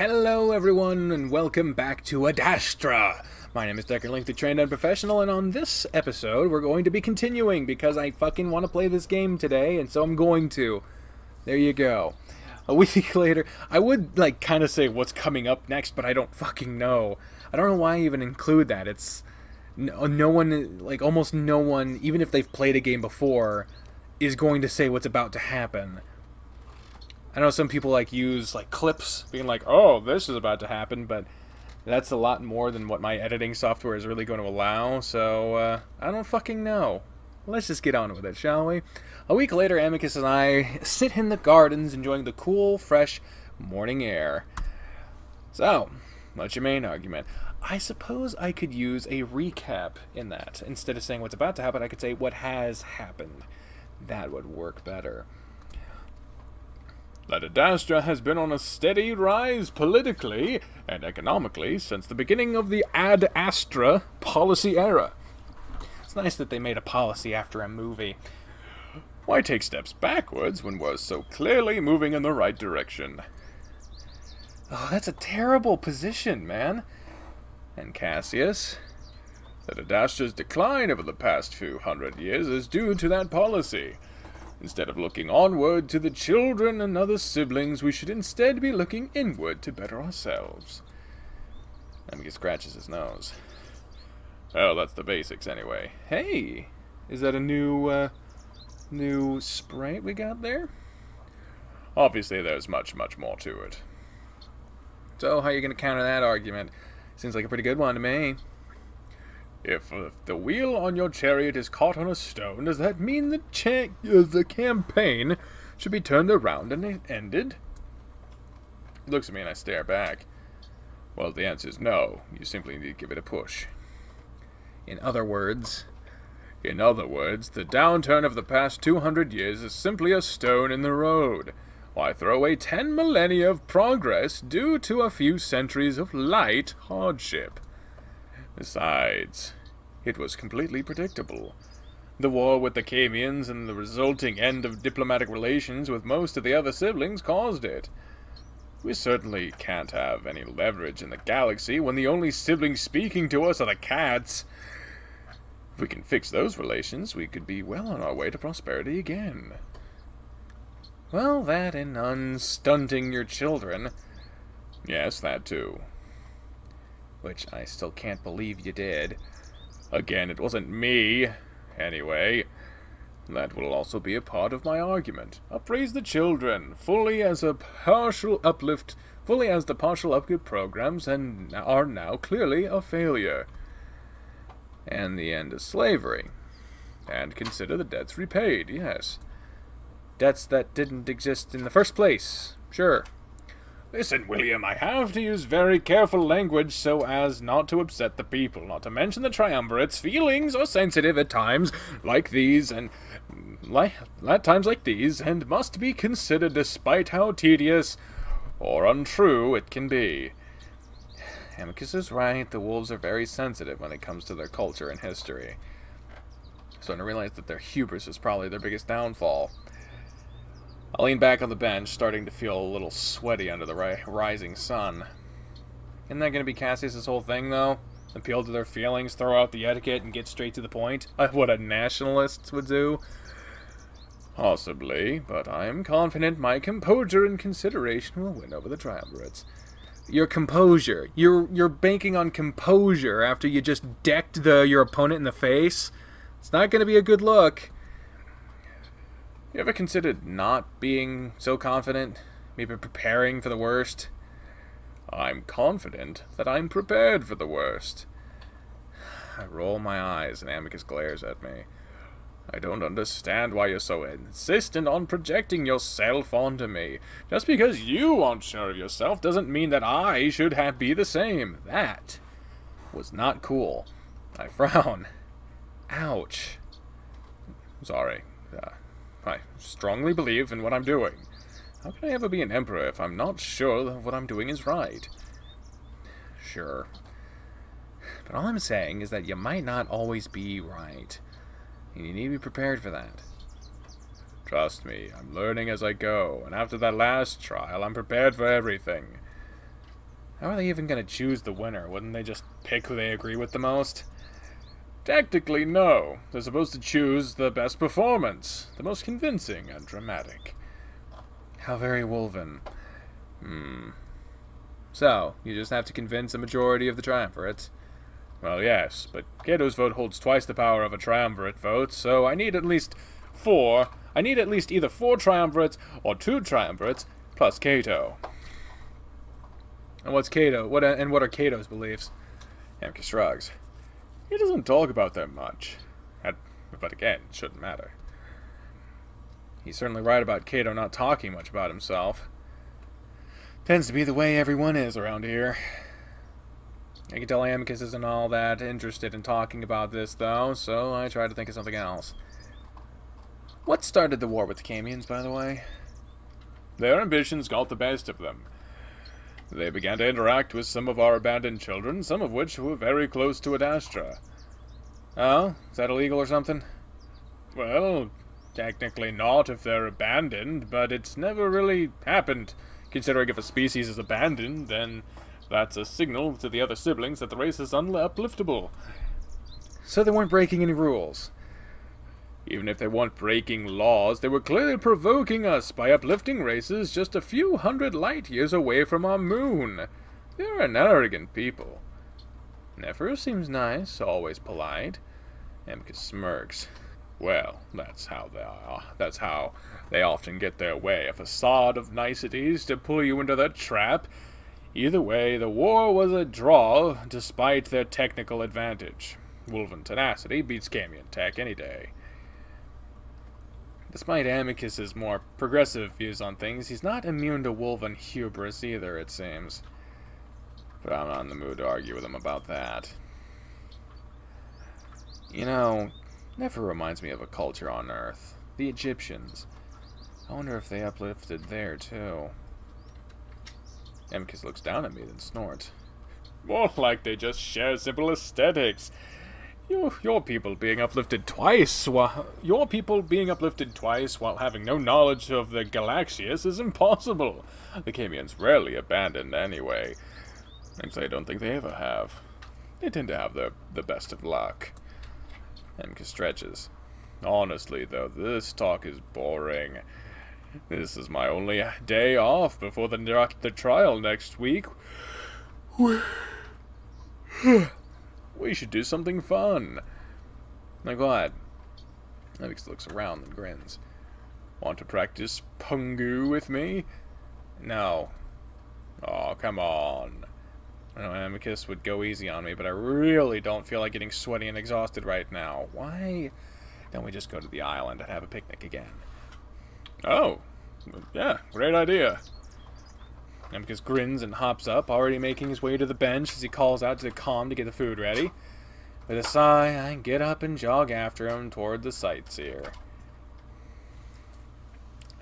Hello everyone and welcome back to Adastra! My name is Decker Link, the trained and professional, and on this episode we're going to be continuing because I fucking want to play this game today, and so I'm going to. There you go. A week later, I would like kind of say what's coming up next, but I don't fucking know. I don't know why I even include that. It's no one, like almost no one, even if they've played a game before, is going to say what's about to happen. I know some people like use like clips, being like, "Oh, this is about to happen," but that's a lot more than what my editing software is really going to allow. So I don't fucking know. Let's just get on with it, shall we? A week later, Amicus and I sit in the gardens enjoying the cool, fresh morning air. So, what's your main argument? I suppose I could use a recap in that. Instead of saying what's about to happen, I could say what has happened. That would work better. That Adastra has been on a steady rise politically and economically since the beginning of the Adastra policy era. It's nice that they made a policy after a movie. Why take steps backwards when we're so clearly moving in the right direction? Oh, that's a terrible position, man. And Cassius? That Adastra's decline over the past few hundred years is due to that policy. Instead of looking onward to the children and other siblings, we should instead be looking inward to better ourselves. Amicus scratches his nose. Well, that's the basics anyway. Hey! Is that a new sprite we got there? Obviously there's much more to it. So, how are you going to counter that argument? Seems like a pretty good one to me. If the wheel on your chariot is caught on a stone, does that mean the campaign should be turned around and ended? He looks at me and I stare back. Well, the answer is no. You simply need to give it a push. In other words, the downturn of the past 200 years is simply a stone in the road. Why throw away 10 millennia of progress due to a few centuries of light hardship? Besides, it was completely predictable. The war with the Camians and the resulting end of diplomatic relations with most of the other siblings caused it. We certainly can't have any leverage in the galaxy when the only siblings speaking to us are the cats. If we can fix those relations, we could be well on our way to prosperity again. Well, that and unstunting your children. Yes, that too. Which I still can't believe you did. Again, it wasn't me. Anyway, that will also be a part of my argument. Upraise the children, fully as the partial uplift programs and are now clearly a failure. And the end of slavery. And consider the debts repaid, yes. Debts that didn't exist in the first place, sure. Listen, William, I have to use very careful language so as not to upset the people, not to mention the triumvirate's feelings are sensitive at times like these, and must be considered despite how tedious or untrue it can be. Amicus is right, the wolves are very sensitive when it comes to their culture and history. Starting to realize that their hubris is probably their biggest downfall. I lean back on the bench, starting to feel a little sweaty under the rising sun. Isn't that going to be Cassius' whole thing, though? Appeal to their feelings, throw out the etiquette, and get straight to the point? What a nationalist would do? Possibly, but I am confident my composure and consideration will win over the triumvirates. Your composure. You're banking on composure after you just decked your opponent in the face? It's not going to be a good look. You ever considered not being so confident? Maybe preparing for the worst? I'm confident that I'm prepared for the worst. I roll my eyes and Amicus glares at me. I don't understand why you're so insistent on projecting yourself onto me. Just because you aren't sure of yourself doesn't mean that I should be the same. That was not cool. I frown. Ouch. Sorry. I strongly believe in what I'm doing. How can I ever be an emperor if I'm not sure that what I'm doing is right? Sure. But all I'm saying is that you might not always be right. And you need to be prepared for that. Trust me, I'm learning as I go, and after that last trial, I'm prepared for everything. How are they even going to choose the winner? Wouldn't they just pick who they agree with the most? Technically, no. They're supposed to choose the best performance, the most convincing and dramatic. How very Wolven. So, you just have to convince a majority of the triumvirates. Well, yes, but Cato's vote holds twice the power of a triumvirate vote, so I need at least either 4 triumvirates or 2 triumvirates plus Cato. And what's Cato? What are Cato's beliefs? Amicus shrugs. He doesn't talk about them much. But again, it shouldn't matter. He's certainly right about Cato not talking much about himself. Tends to be the way everyone is around here. I can tell Amicus isn't all that interested in talking about this, though, so I try to think of something else. What started the war with the Camians, by the way? Their ambitions got the best of them. They began to interact with some of our abandoned children, some of which were very close to Adastra. Oh? Is that illegal or something? Well, technically not if they're abandoned, but it's never really happened. Considering if a species is abandoned, then that's a signal to the other siblings that the race is upliftable. So they weren't breaking any rules. Even if they weren't breaking laws, they were clearly provoking us by uplifting races just a few hundred light years away from our moon. They're an arrogant people. Nefer seems nice, always polite. Amicus smirks. Well, that's how they are. That's how they often get their way. A facade of niceties to pull you into their trap. Either way, the war was a draw, despite their technical advantage. Wolven tenacity beats Camian tech any day. Despite Amicus's more progressive views on things, he's not immune to Wolven hubris either, it seems. But I'm not in the mood to argue with him about that. You know, Nefer reminds me of a culture on Earth. The Egyptians. I wonder if they uplifted there, too. Amicus looks down at me, then snorts. More like they just share simple aesthetics. Your people being uplifted twice while having no knowledge of the Galaxius is impossible. The Camians rarely abandon anyway. Actually, I don't think they ever have. They tend to have the best of luck. Amicus stretches. Honestly, though, this talk is boring. This is my only day off before the trial next week. We should do something fun. Like what? Amicus looks around and grins. Want to practice Pungu with me? No. Oh, come on. I know Amicus would go easy on me, but I really don't feel like getting sweaty and exhausted right now. Why don't we just go to the island and have a picnic again? Oh, yeah, great idea. Amicus grins and hops up, already making his way to the bench as he calls out to the comm to get the food ready. With a sigh, I get up and jog after him toward the sightseer.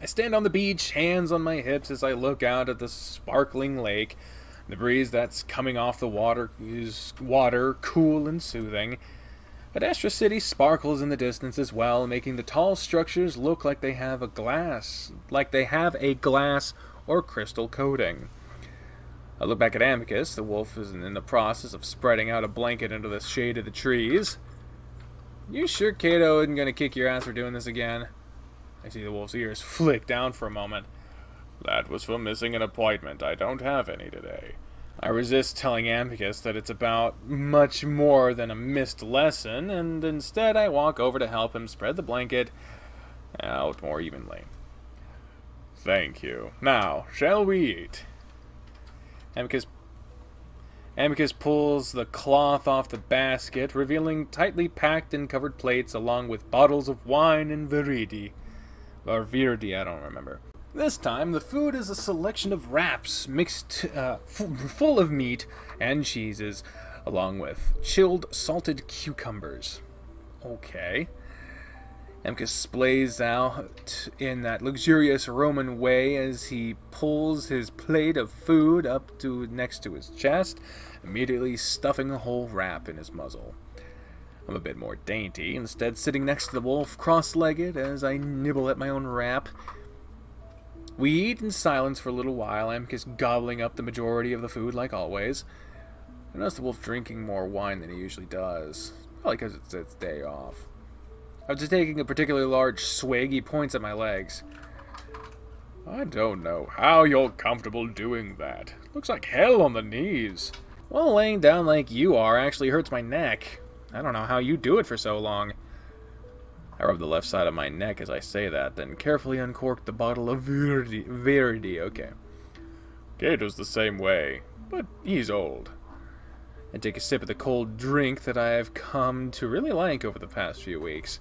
I stand on the beach, hands on my hips as I look out at the sparkling lake. The breeze that's coming off the water is cool and soothing. Adastra City sparkles in the distance as well, making the tall structures look like they have a glass or crystal coating. I look back at Amicus. The wolf is in the process of spreading out a blanket under the shade of the trees. You sure Cato isn't going to kick your ass for doing this again? I see the wolf's ears flick down for a moment. That was for missing an appointment. I don't have any today. I resist telling Amicus that it's about much more than a missed lesson, and instead I walk over to help him spread the blanket out more evenly. Thank you. Now, shall we eat? Amicus pulls the cloth off the basket, revealing tightly packed and covered plates along with bottles of wine and viridi. Or virdi, I don't remember. This time, the food is a selection of wraps mixed full of meat and cheeses, along with chilled salted cucumbers. Okay. Amicus splays out in that luxurious Roman way as he pulls his plate of food up to next to his chest, immediately stuffing a whole wrap in his muzzle. I'm a bit more dainty, instead sitting next to the wolf, cross-legged, as I nibble at my own wrap. We eat in silence for a little while, Amicus gobbling up the majority of the food like always. I noticed the wolf drinking more wine than he usually does. Probably because it's its day off. After taking a particularly large swig, he points at my legs. I don't know how you're comfortable doing that. Looks like hell on the knees. Well, laying down like you are actually hurts my neck. I don't know how you do it for so long. I rub the left side of my neck as I say that, then carefully uncork the bottle of Verdi. Okay. Gato's the same way, but he's old. And take a sip of the cold drink that I have come to really like over the past few weeks.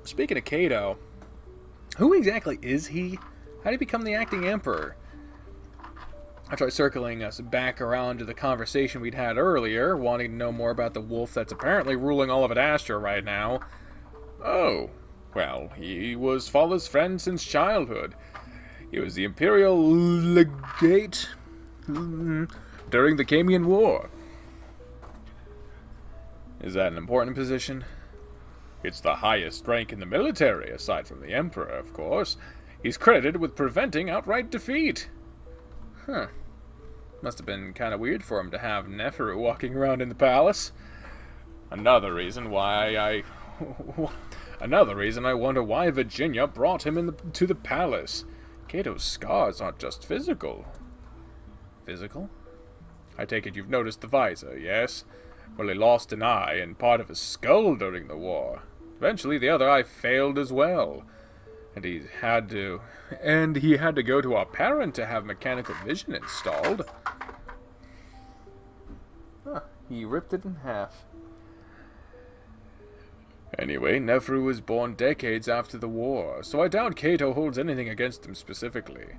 Speaking of Cato, who exactly is he? How did he become the acting emperor? I tried circling us back around to the conversation we'd had earlier, wanting to know more about the wolf that's apparently ruling all of Adastra right now. Oh, well, he was Father's friend since childhood. He was the imperial legate during the Camian War. Is that an important position? It's the highest rank in the military, aside from the Emperor, of course. He's credited with preventing outright defeat. Huh. Must have been kind of weird for him to have Neferu walking around in the palace. Another reason I wonder why Virginia brought him to the palace. Cato's scars aren't just physical. Physical? I take it you've noticed the visor, yes? Well, he lost an eye and part of his skull during the war. Eventually, the other eye failed as well. And he had to go to our parent to have mechanical vision installed. Huh, he ripped it in half. Anyway, Neferu was born decades after the war, so I doubt Cato holds anything against him specifically.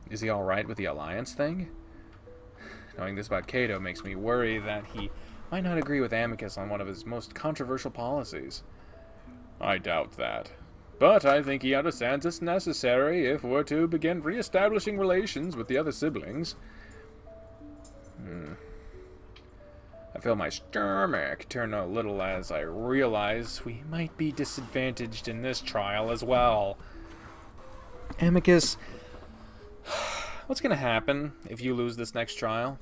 Is he alright with the alliance thing? Knowing this about Cato makes me worry that he might not agree with Amicus on one of his most controversial policies. I doubt that. But I think he understands it's necessary if we're to begin re-establishing relations with the other siblings. I feel my stomach turn a little as I realize we might be disadvantaged in this trial as well. Amicus, what's gonna happen if you lose this next trial?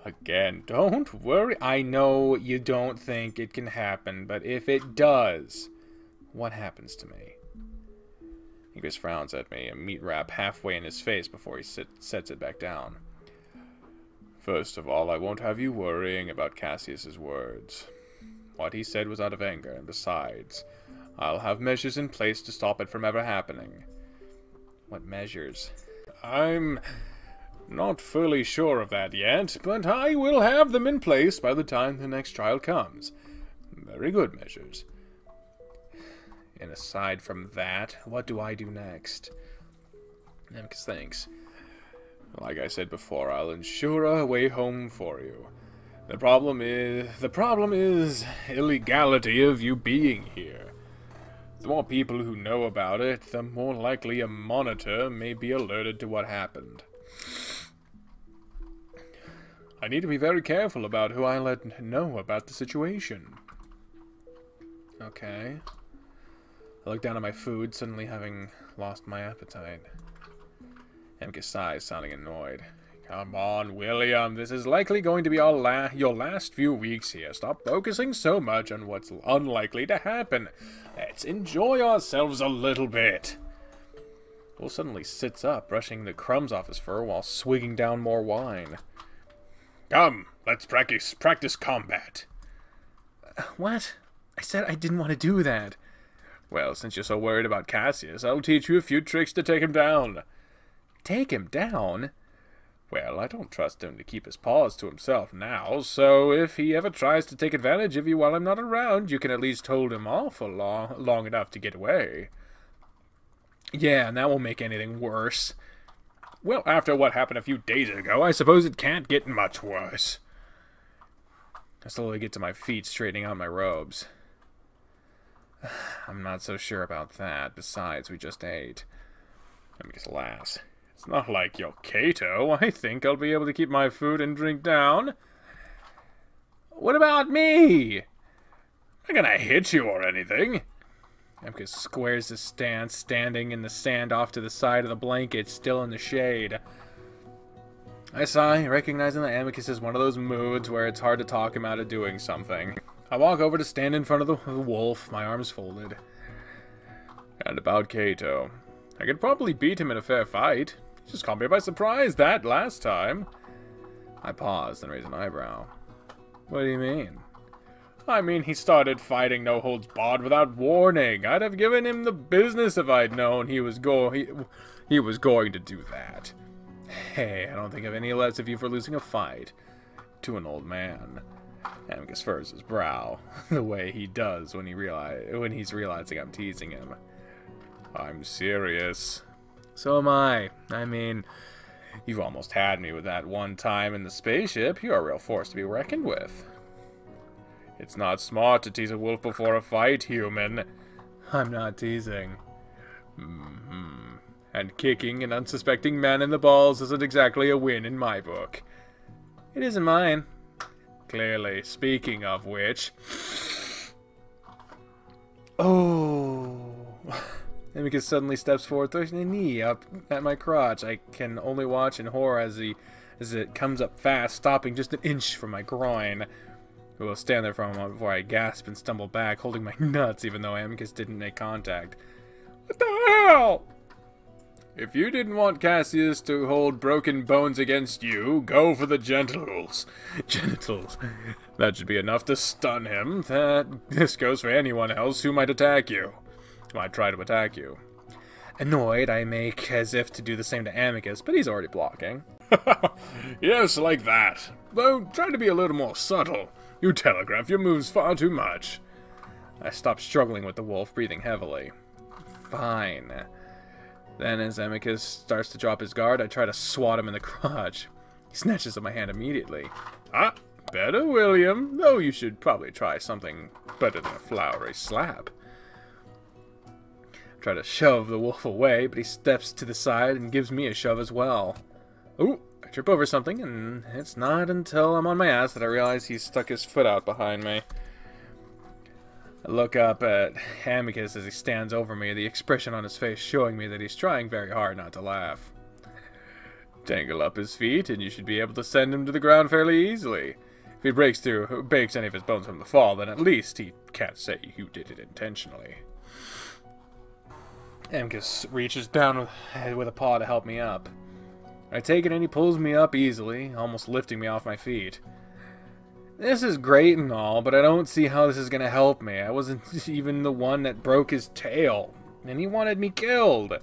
Again, don't worry. I know you don't think it can happen, but if it does, what happens to me? Ingris frowns at me, a meat wrap halfway in his face before he sets it back down. First of all, I won't have you worrying about Cassius's words. What he said was out of anger, and besides, I'll have measures in place to stop it from ever happening. What measures? I'm not fully sure of that yet, but I will have them in place by the time the next trial comes. Very good measures. And aside from that, what do I do next? Amicus thinks. Like I said before, I'll ensure a way home for you. The problem is illegality of you being here. The more people who know about it, the more likely a monitor may be alerted to what happened. I need to be very careful about who I let know about the situation. Okay. I look down at my food, suddenly having lost my appetite. Amicus sighs, sounding annoyed. Come on, William. This is likely going to be your last few weeks here. Stop focusing so much on what's unlikely to happen. Let's enjoy ourselves a little bit. Will suddenly sits up, brushing the crumbs off his fur while swigging down more wine. Come, let's practice combat. What? I said I didn't want to do that. Well, since you're so worried about Cassius, I'll teach you a few tricks to take him down. Take him down? Well, I don't trust him to keep his paws to himself now, so if he ever tries to take advantage of you while I'm not around, you can at least hold him off for long enough to get away. Yeah, and that won't make anything worse. Well, after what happened a few days ago, I suppose it can't get much worse. I slowly get to my feet, straightening out my robes. I'm not so sure about that. Besides, we just ate. Amicus laughs. It's not like you're Cato. I think I'll be able to keep my food and drink down. What about me? I'm not gonna hit you or anything. Amicus squares his stance, standing in the sand off to the side of the blanket, still in the shade. I sigh, recognizing that Amicus is one of those moods where it's hard to talk him out of doing something. I walk over to stand in front of the wolf, my arms folded. And about Cato. I could probably beat him in a fair fight. He just caught me by surprise that last time. I paused and raised an eyebrow. What do you mean? I mean, he started fighting no holds barred without warning. I'd have given him the business if I'd known he was going to do that. Hey, I don't think of any less of you for losing a fight to an old man. Amicus furrows his brow, the way he does when he's realizing I'm teasing him. I'm serious. So am I. I mean, you've almost had me with that one time in the spaceship. You're a real force to be reckoned with. It's not smart to tease a wolf before a fight, human. I'm not teasing. And kicking an unsuspecting man in the balls isn't exactly a win in my book. It isn't mine. Clearly. Speaking of which... Oh... Amicus suddenly steps forward, throwing a knee up at my crotch. I can only watch in horror as it comes up fast, stopping just an inch from my groin. I will stand there for a moment before I gasp and stumble back, holding my nuts even though Amicus didn't make contact. What the hell? If you didn't want Cassius to hold broken bones against you, go for the genitals. Genitals. That should be enough to stun him. This goes for anyone else who might attack you. Might try to attack you. Annoyed, I make as if to do the same to Amicus, but he's already blocking. Yes, like that. Though, try to be a little more subtle. You telegraph your moves far too much. I stop struggling with the wolf, breathing heavily. Fine. Then, as Amicus starts to drop his guard, I try to swat him in the crotch. He snatches at my hand immediately. Ah, better, William. Though you should probably try something better than a flowery slap. I try to shove the wolf away, but he steps to the side and gives me a shove as well. Ooh, I trip over something, and it's not until I'm on my ass that I realize he's stuck his foot out behind me. I look up at Amicus as he stands over me, the expression on his face showing me that he's trying very hard not to laugh. Tangle up his feet, and you should be able to send him to the ground fairly easily. If he breaks any of his bones from the fall, then at least he can't say you did it intentionally. Amicus reaches down with a paw to help me up. I take it and he pulls me up easily, almost lifting me off my feet. This is great and all, but I don't see how this is going to help me. I wasn't even the one that broke his tail, and he wanted me killed.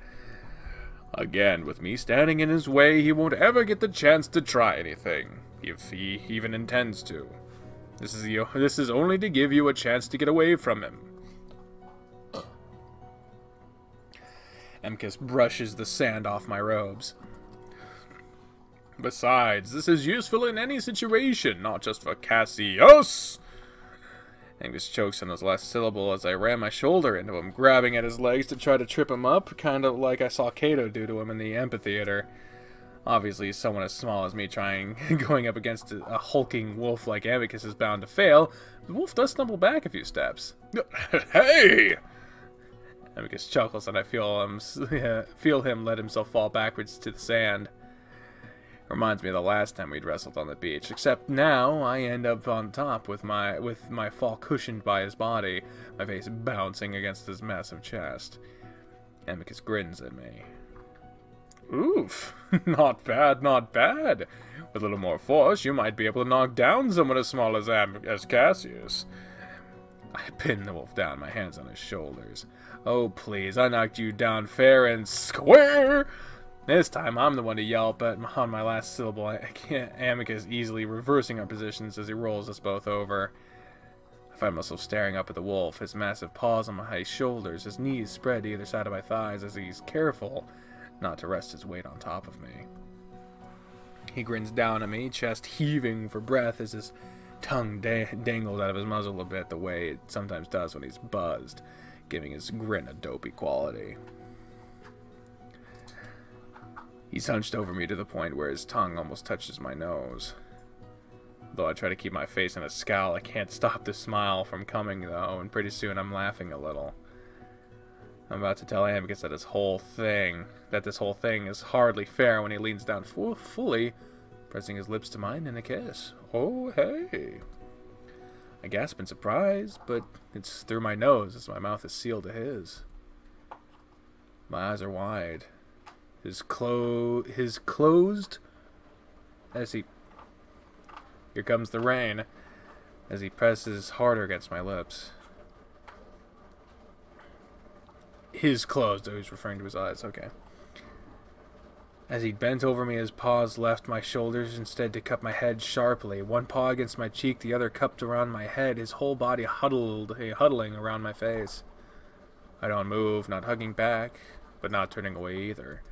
Again, with me standing in his way, he won't ever get the chance to try anything, if he even intends to. This is only to give you a chance to get away from him. Amicus brushes the sand off my robes. Besides, this is useful in any situation, not just for Cassius. Amicus chokes on his last syllable as I ram my shoulder into him, grabbing at his legs to try to trip him up, kind of like I saw Cato do to him in the amphitheater. Obviously, someone as small as me going up against a hulking wolf like Amicus is bound to fail. The wolf does stumble back a few steps. Hey! Amicus chuckles and I feel him let himself fall backwards to the sand. Reminds me of the last time we'd wrestled on the beach, except now I end up on top with my fall cushioned by his body, my face bouncing against his massive chest. Amicus grins at me. Oof, not bad, not bad. With a little more force, you might be able to knock down someone as small as Cassius. I pin the wolf down, my hands on his shoulders. Oh, please, I knocked you down fair and square! This time, I'm the one to yell, but on my last syllable, Amicus easily reversing our positions as he rolls us both over. I find myself staring up at the wolf, his massive paws on my shoulders, his knees spread to either side of my thighs as he's careful not to rest his weight on top of me. He grins down at me, chest heaving for breath as his tongue dangles out of his muzzle a bit the way it sometimes does when he's buzzed, giving his grin a dopey quality. He's hunched over me to the point where his tongue almost touches my nose. Though I try to keep my face in a scowl, I can't stop the smile from coming, though, and pretty soon I'm laughing a little. I'm about to tell Amicus that this whole thing is hardly fair when he leans down fully, pressing his lips to mine in a kiss. Oh, hey. I gasp in surprise, but it's through my nose as my mouth is sealed to his. My eyes are wide. His closed as he... Here comes the rain, as he presses harder against my lips. His closed, oh, he's referring to his eyes, okay. As he bent over me, his paws left my shoulders instead to cup my head sharply. One paw against my cheek, the other cupped around my head, his whole body huddling around my face. I don't move, not hugging back, but not turning away either.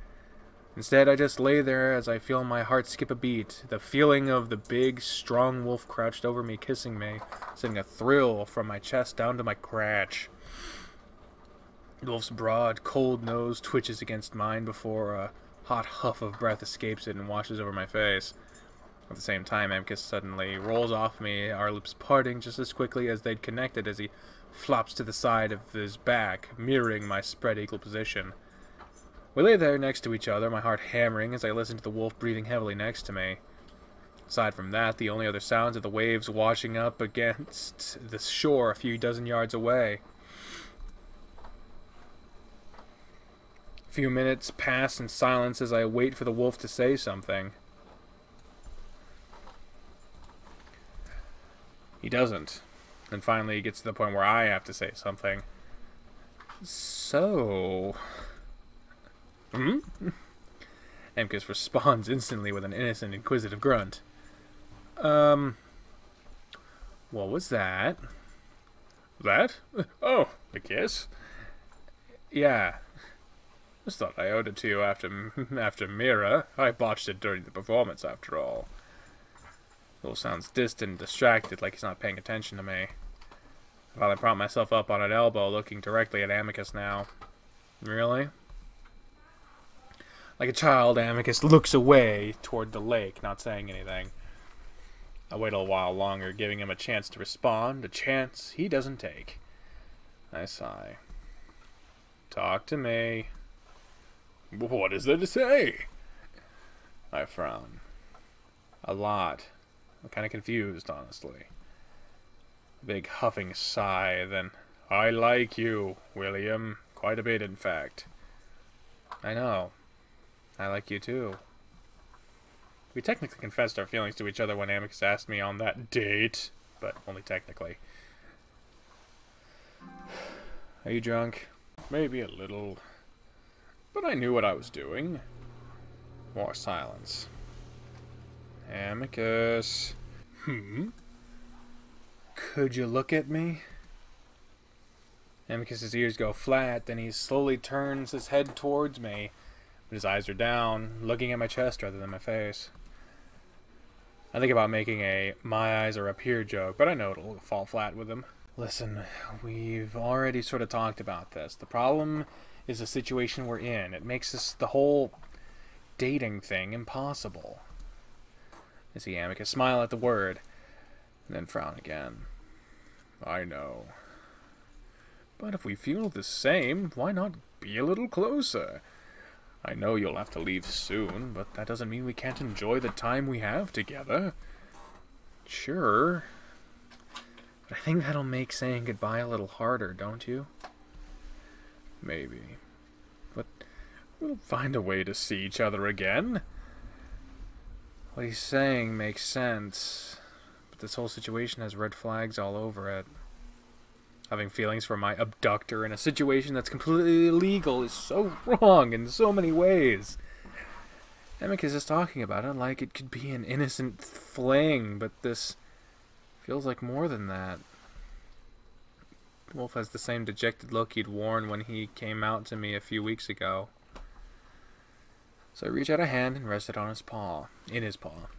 Instead, I just lay there as I feel my heart skip a beat. The feeling of the big, strong wolf crouched over me, kissing me, sending a thrill from my chest down to my crotch. The wolf's broad, cold nose twitches against mine before a hot huff of breath escapes it and washes over my face. At the same time, Amicus suddenly rolls off me, our lips parting just as quickly as they'd connected as he flops to the side of his back, mirroring my spread eagle position. We lay there next to each other, my heart hammering as I listened to the wolf breathing heavily next to me. Aside from that, the only other sounds are the waves washing up against the shore a few dozen yards away. A few minutes pass in silence as I wait for the wolf to say something. He doesn't. And finally he gets to the point where I have to say something. So... Amicus responds instantly with an innocent, inquisitive grunt. What was that? That? Oh, the kiss? Yeah. Just thought I owed it to you after Mira. I botched it during the performance, after all. Will sounds distant and distracted, like he's not paying attention to me. I finally prop myself up on an elbow, looking directly at Amicus now. Really? Like a child, Amicus looks away toward the lake, not saying anything. I wait a while longer, giving him a chance to respond, a chance he doesn't take. I sigh. Talk to me. What is there to say? I frown. A lot. I'm kind of confused, honestly. A big huffing sigh, then, I like you, William. Quite a bit, in fact. I know. I like you too. We technically confessed our feelings to each other when Amicus asked me on that date, but only technically. Are you drunk? Maybe a little. But I knew what I was doing. More silence. Amicus. Could you look at me? Amicus's ears go flat, then he slowly turns his head towards me. But his eyes are down, looking at my chest rather than my face. I think about making a my eyes are up here joke, but I know it'll fall flat with him. Listen, we've already sort of talked about this. The problem is the situation we're in. It makes the whole dating thing impossible. I see Amicus smile at the word, and then frown again. I know. But if we feel the same, why not be a little closer? I know you'll have to leave soon, but that doesn't mean we can't enjoy the time we have together. Sure. But I think that'll make saying goodbye a little harder, don't you? Maybe. But we'll find a way to see each other again. What he's saying makes sense, but this whole situation has red flags all over it. Having feelings for my abductor in a situation that's completely illegal is so wrong in so many ways. Amicus is talking about it like it could be an innocent fling, but this feels like more than that. Wolf has the same dejected look he'd worn when he came out to me a few weeks ago. So I reach out a hand and rest it on his paw, in his paw.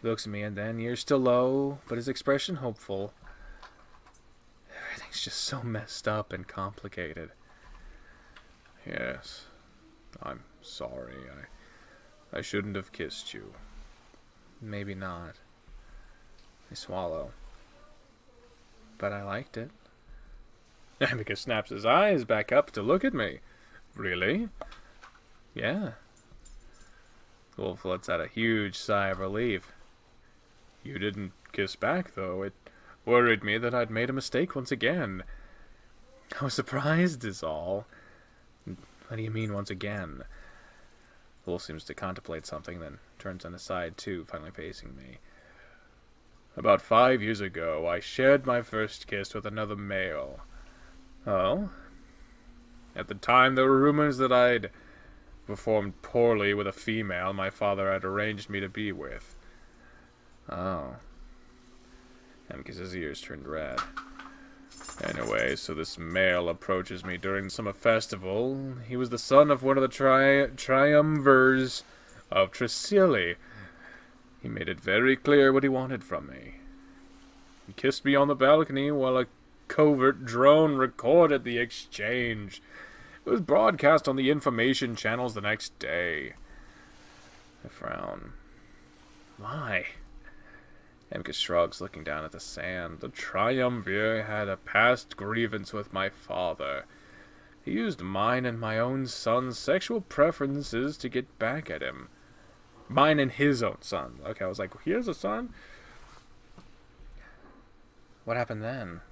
He looks at me and then, ears still low, but his expression hopeful. Everything's just so messed up and complicated. Yes, I'm sorry. I shouldn't have kissed you. Maybe not. I swallow. But I liked it. Amicus snaps his eyes back up to look at me. Really? Yeah. The wolf lets out a huge sigh of relief. You didn't kiss back, though. It worried me that I'd made a mistake once again. I was surprised, is all. What do you mean, once again? The wolf seems to contemplate something, then turns on his side, too, finally facing me. About 5 years ago, I shared my first kiss with another male. Oh? At the time, there were rumors that I'd performed poorly with a female my father had arranged me to be with. Oh. Amicus's ears turned red. Anyway, so this male approaches me during the summer festival. He was the son of one of the triumvirs of Tresili. He made it very clear what he wanted from me. He kissed me on the balcony while a covert drone recorded the exchange. It was broadcast on the information channels the next day. I frown. Why? Amicus shrugs, looking down at the sand. The triumvir had a past grievance with my father. He used mine and my own son's sexual preferences to get back at him. Mine and his own son. Okay, I was like, he has a son? What happened then?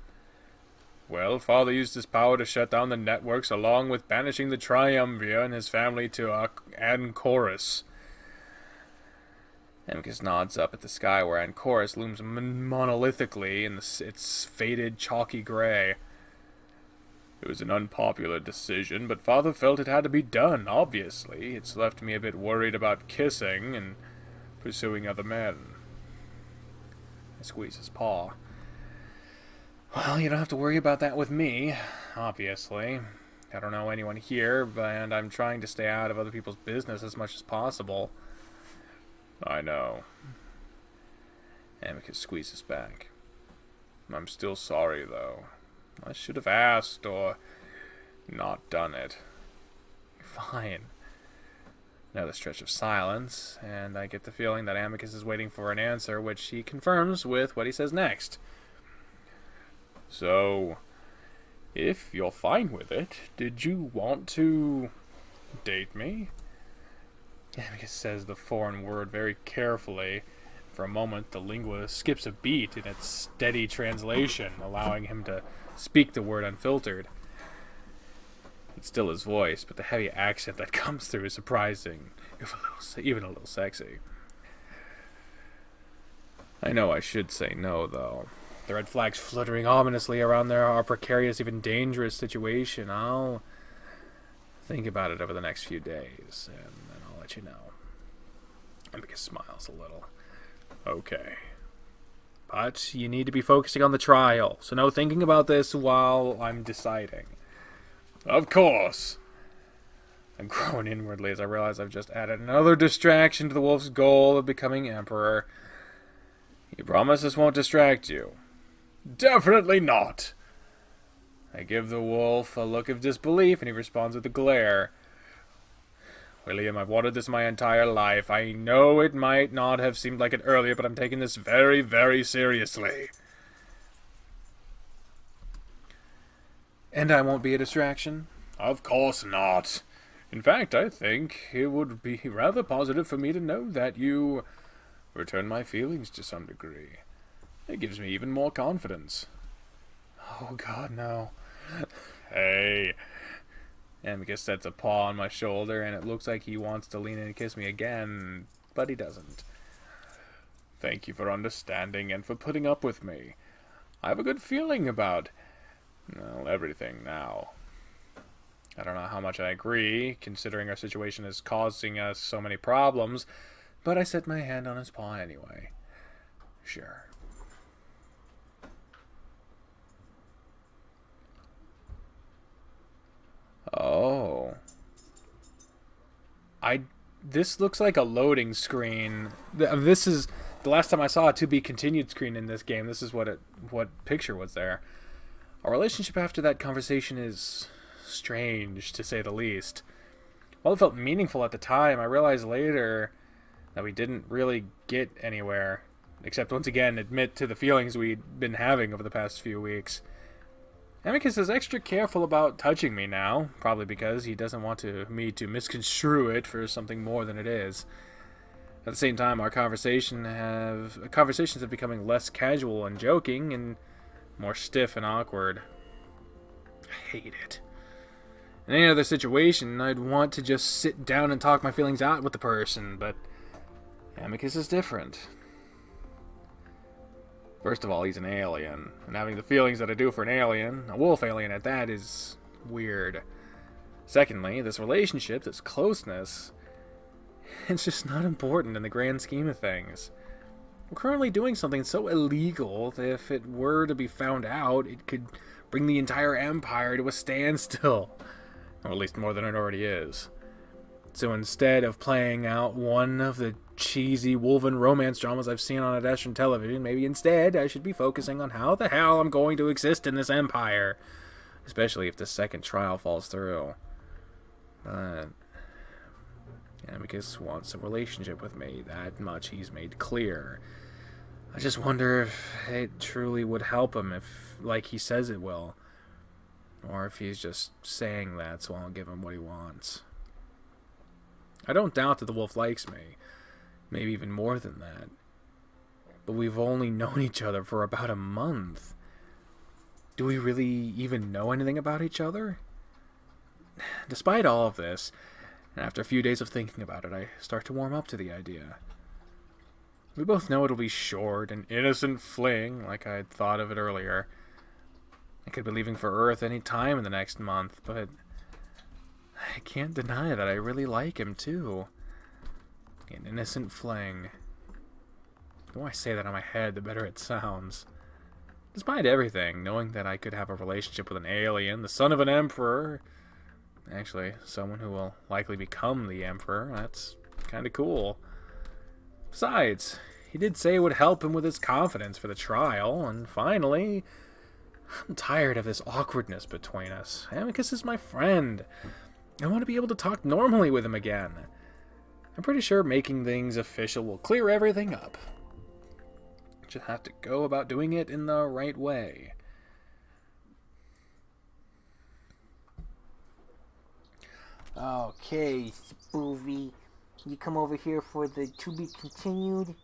Well, father used his power to shut down the networks along with banishing the triumvir and his family to Anchorus. Amicus nods up at the sky where Anchorus looms monolithically in its faded, chalky gray. It was an unpopular decision, but father felt it had to be done, obviously. It's left me a bit worried about kissing and pursuing other men. I squeeze his paw. Well, you don't have to worry about that with me, obviously. I don't know anyone here, and I'm trying to stay out of other people's business as much as possible. I know. Amicus squeezes back. I'm still sorry, though. I should have asked, or not done it. Fine. Another stretch of silence, and I get the feeling that Amicus is waiting for an answer, which he confirms with what he says next. So, if you're fine with it, did you want to date me? Amicus says the foreign word very carefully. For a moment, the lingua skips a beat in its steady translation, allowing him to speak the word unfiltered. It's still his voice, but the heavy accent that comes through is surprising, even a little sexy. I know I should say no, though. The red flags fluttering ominously around there are a precarious, even dangerous situation. I'll think about it over the next few days, and then I'll let you know. Amicus smiles a little. Okay. But you need to be focusing on the trial, so no thinking about this while I'm deciding. Of course! I groan inwardly as I realize I've just added another distraction to the wolf's goal of becoming emperor. You promise this won't distract you? Definitely not! I give the wolf a look of disbelief, and he responds with a glare. William, I've wanted this my entire life. I know it might not have seemed like it earlier, but I'm taking this very, very seriously. And I won't be a distraction? Of course not. In fact, I think it would be rather positive for me to know that you return my feelings to some degree. It gives me even more confidence. Oh, God, no. Hey. Amicus sets a paw on my shoulder, and it looks like he wants to lean in and kiss me again, but he doesn't. Thank you for understanding and for putting up with me. I have a good feeling about, well, everything now. I don't know how much I agree, considering our situation is causing us so many problems, but I set my hand on his paw anyway. Sure. Oh. This looks like a loading screen. This is the last time I saw a to be continued screen in this game. This is what picture was there. Our relationship after that conversation is strange, to say the least. While it felt meaningful at the time, I realized later that we didn't really get anywhere, except once again admit to the feelings we'd been having over the past few weeks. Amicus is extra careful about touching me now, probably because he doesn't want me to misconstrue it for something more than it is. At the same time, our conversations have becoming less casual and joking and more stiff and awkward. I hate it. In any other situation, I'd want to just sit down and talk my feelings out with the person, but Amicus is different. First of all, he's an alien, and having the feelings that I do for an alien, a wolf alien at that, is weird. Secondly, this relationship, this closeness, it's just not important in the grand scheme of things. We're currently doing something so illegal that if it were to be found out, it could bring the entire empire to a standstill. Or at least more than it already is. So instead of playing out one of the cheesy woven romance dramas I've seen on Adastran television, maybe instead I should be focusing on how the hell I'm going to exist in this empire. Especially if the second trial falls through. But Amicus wants a relationship with me. That much he's made clear. I just wonder if it truly would help him if, like he says it will. Or if he's just saying that so I'll give him what he wants. I don't doubt that the wolf likes me. Maybe even more than that. But we've only known each other for about a month. Do we really even know anything about each other? Despite all of this, and after a few days of thinking about it, I start to warm up to the idea. We both know it'll be short, an innocent fling, like I'd thought of it earlier. I could be leaving for Earth any time in the next month, but I can't deny that I really like him, too. An innocent fling. The more I say that in my head, the better it sounds. Despite everything, knowing that I could have a relationship with an alien, the son of an emperor, actually, someone who will likely become the emperor, that's kind of cool. Besides, he did say it would help him with his confidence for the trial, and finally, I'm tired of this awkwardness between us. Amicus is my friend. I want to be able to talk normally with him again. I'm pretty sure making things official will clear everything up. Just have to go about doing it in the right way. Okay, Spoovy. You come over here for the to be continued?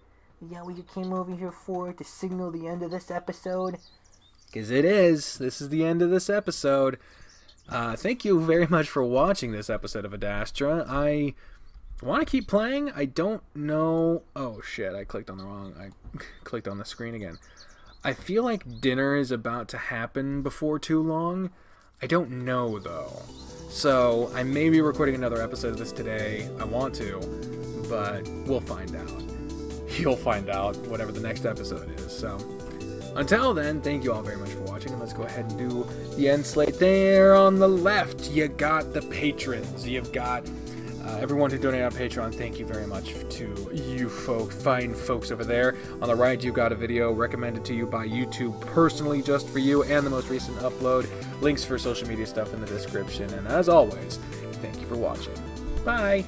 Is that what you came over here for? To signal the end of this episode? Because it is. This is the end of this episode. Thank you very much for watching this episode of Adastra. I want to keep playing. I don't know. Oh shit! I clicked on the wrong. I clicked on the screen again. I feel like dinner is about to happen before too long. I don't know though. So I may be recording another episode of this today. I want to, but we'll find out. You'll find out whatever the next episode is. So until then, thank you all very much for watching, and let's go ahead and do the end slate. There on the left, you got the patrons. You've got everyone who donated on Patreon. Thank you very much to you fine folks over there. On the right, you've got a video recommended to you by YouTube personally just for you, and the most recent upload. Links for social media stuff in the description. And as always, thank you for watching. Bye!